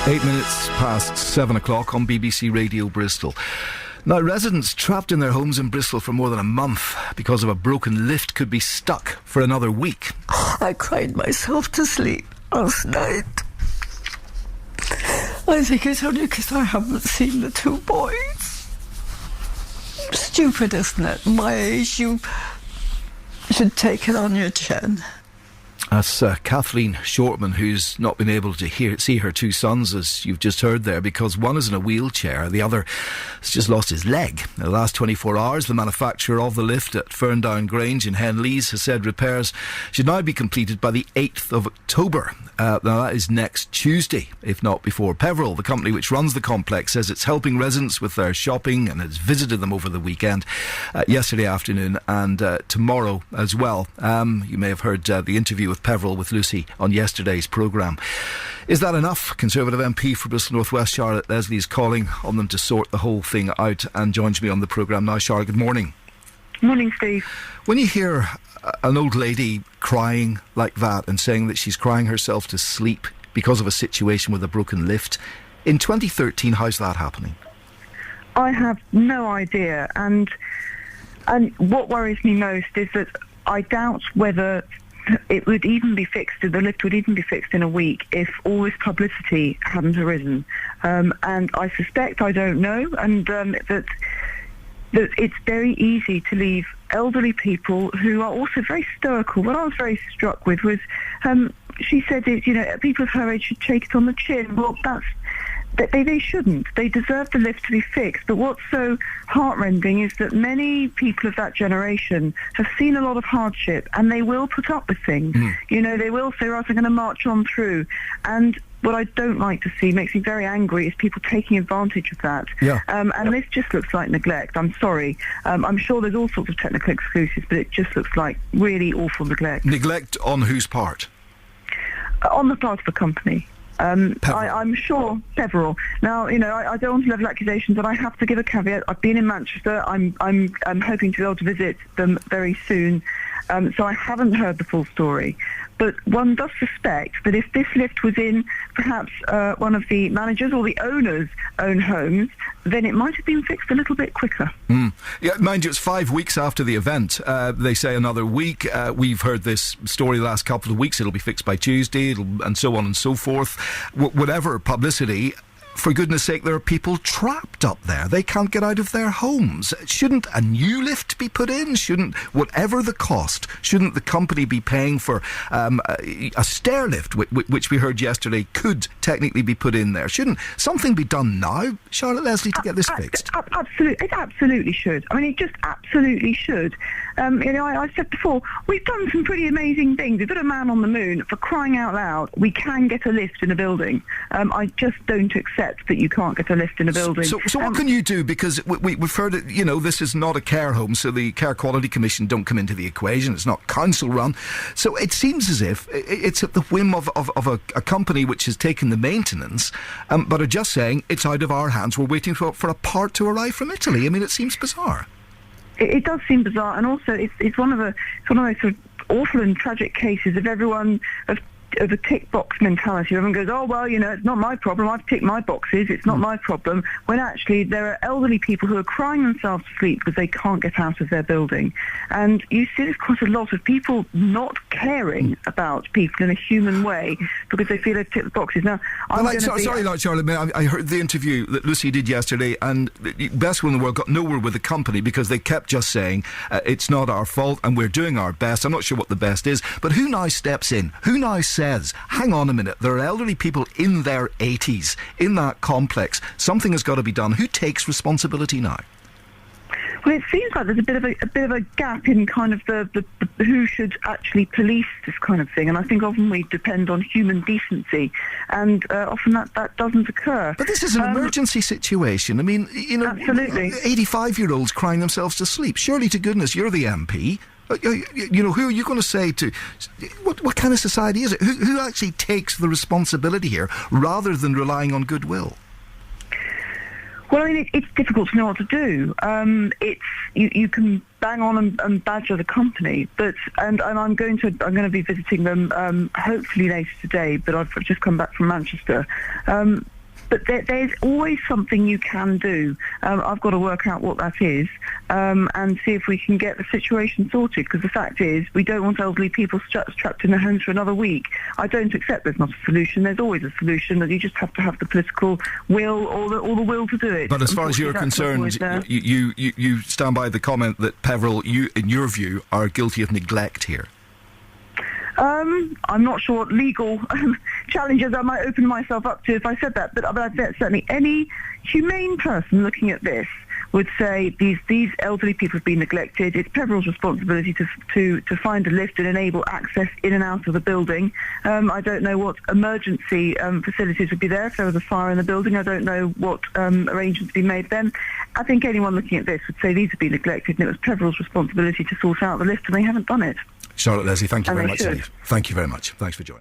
8 minutes past 7 o'clock on BBC Radio Bristol. Now, residents trapped in their homes in Bristol for more than a month because of a broken lift could be stuck for another week. I cried myself to sleep last night. I think it's only because I haven't seen the two boys. Stupid, isn't it? My age, you should take it on your chin. That's Kathleen Shortman, who's not been able to see her two sons, as you've just heard there, because one is in a wheelchair, the other has just lost his leg. In the last 24 hours, the manufacturer of the lift at Ferndown Grange in Henleaze has said repairs should now be completed by the 8th of October. Now, that is next Tuesday, if not before. Peveril, the company which runs the complex, says it's helping residents with their shopping and has visited them over the weekend, yesterday afternoon and tomorrow as well. You may have heard the interview with Peveril with Lucy on yesterday's programme. Is that enough? Conservative MP for Bristol North West Charlotte Leslie is calling on them to sort the whole thing out and joins me on the programme now. Charlotte, good morning. Morning, Steve. When you hear an old lady crying like that and saying that she's crying herself to sleep because of a situation with a broken lift, in 2013, how's that happening? I have no idea, and what worries me most is that I doubt whether it would even be fixed, the lift would even be fixed in a week if all this publicity hadn't arisen. And I suspect, I don't know, and that it's very easy to leave elderly people who are also very stoical. What I was very struck with was, she said, people of her age should take it on the chin. Well, they shouldn't. They deserve the lift to be fixed. But what's so heartrending is that many people of that generation have seen a lot of hardship and they will put up with things. They will say, right, I'm going to march on through. And what I don't like to see, makes me very angry, is people taking advantage of that. Yeah. And this just looks like neglect. I'm sorry. I'm sure there's all sorts of technical excuses, but it just looks like really awful neglect. Neglect on whose part? On the part of the company. I'm sure Peveril. Now, I don't want to level accusations, but I have to give a caveat. I've been in Manchester. I'm hoping to be able to visit them very soon. So I haven't heard the full story. But one does suspect that if this lift was in perhaps one of the managers or the owners' own homes, then it might have been fixed a little bit quicker. Yeah, mind you, it's 5 weeks after the event. They say another week. We've heard this story the last couple of weeks. It'll be fixed by Tuesday, and so on and so forth. Whatever publicity, for goodness sake, there are people trapped up there. They can't get out of their homes. Shouldn't a new lift be put in? Whatever the cost, shouldn't the company be paying for a stair lift, which we heard yesterday could technically be put in there? Shouldn't something be done now, Charlotte Leslie, to get this fixed? Absolutely, it absolutely should. I mean, it just absolutely should. I said before, we've done some pretty amazing things. We've put a man on the moon. For crying out loud, we can get a lift in a building. I just don't accept that you can't get a lift in a building. So what can you do? Because we've heard it, this is not a care home, so the Care Quality Commission don't come into the equation. It's not council run. So it seems as if it's at the whim of a company which has taken the maintenance, but are just saying it's out of our hands. We're waiting for a part to arrive from Italy. I mean, it seems bizarre. It does seem bizarre, and also it's one of those sort of awful and tragic cases of everyone of a tick box mentality. Everyone goes, oh, well, it's not my problem. I've ticked my boxes. It's not my problem. When actually there are elderly people who are crying themselves to sleep because they can't get out of their building. And you see there's quite a lot of people not caring about people in a human way because they feel they've ticked the boxes. Now, Charlotte, I heard the interview that Lucy did yesterday, and the best one in the world got nowhere with the company because they kept just saying it's not our fault and we're doing our best. I'm not sure what the best is, but who now steps in? Who now says, hang on a minute, there are elderly people in their 80s in that complex. Something has got to be done. Who takes responsibility now? Well, it seems like there's a bit of a gap in kind of the who should actually police this kind of thing, and I think often we depend on human decency, and often that doesn't occur. But this is an emergency situation. I mean, absolutely. 85-year-olds crying themselves to sleep. Surely to goodness, you're the MP. Who are you going to say to... What kind of society is it? Who actually takes the responsibility here rather than relying on goodwill? Well, I mean, it's difficult to know what to do. You can bang on and badger the company, but and I'm going to be visiting them hopefully later today. But I've just come back from Manchester. But there's always something you can do. I've got to work out what that is and see if we can get the situation sorted, because the fact is we don't want elderly people trapped in their homes for another week. I don't accept there's not a solution. There's always a solution, that you just have to have the political will or the will to do it. But as far as you're concerned, you stand by the comment that Peveril, in your view, are guilty of neglect here. I'm not sure what legal challenges I might open myself up to if I said that, but I'd say certainly any humane person looking at this would say these elderly people have been neglected. It's Peveril's responsibility to find a lift and enable access in and out of the building. I don't know what emergency facilities would be there if there was a fire in the building. I don't know what arrangements would be made then. I think anyone looking at this would say these have been neglected, and it was Peveril's responsibility to sort out the lift, and they haven't done it. Charlotte Leslie, thank you very much indeed. Thank you very much. Thanks for joining.